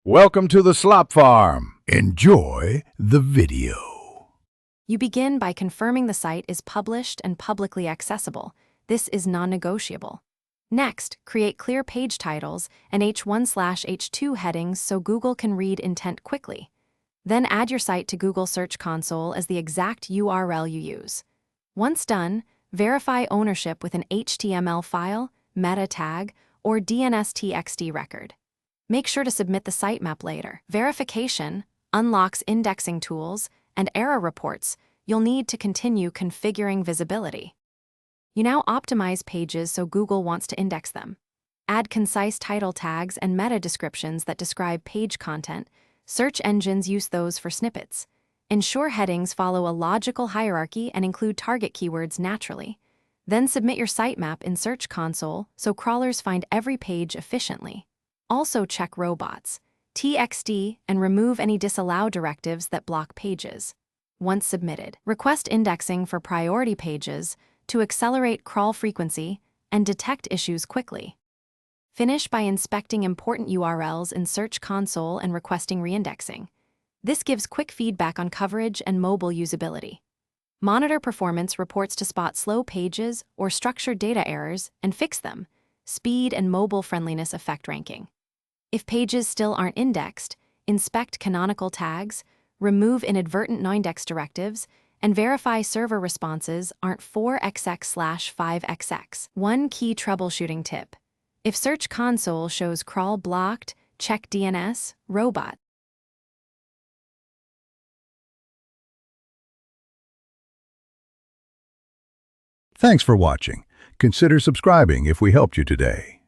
Welcome to the Slop Farm. Enjoy the video. You begin by confirming the site is published and publicly accessible. This is non-negotiable. Next, create clear page titles and H1/H2 headings so Google can read intent quickly. Then add your site to Google Search Console as the exact URL you use. Once done, verify ownership with an HTML file, meta tag, or DNS-TXT record. Make sure to submit the sitemap later. Verification unlocks indexing tools and error reports you'll need to continue configuring visibility. You now optimize pages so Google wants to index them. Add concise title tags and meta descriptions that describe page content. Search engines use those for snippets. Ensure headings follow a logical hierarchy and include target keywords naturally. Then submit your sitemap in Search Console so crawlers find every page efficiently. Also check robots, TXT, and remove any disallow directives that block pages. Once submitted, request indexing for priority pages to accelerate crawl frequency and detect issues quickly. Finish by inspecting important URLs in Search Console and requesting reindexing. This gives quick feedback on coverage and mobile usability. Monitor performance reports to spot slow pages or structured data errors and fix them. Speed and mobile friendliness affect ranking. If pages still aren't indexed, inspect canonical tags, remove inadvertent noindex directives, and verify server responses aren't 4xx/5xx. One key troubleshooting tip. If Search Console shows crawl blocked, check DNS, robot. Thanks for watching. Consider subscribing if we helped you today.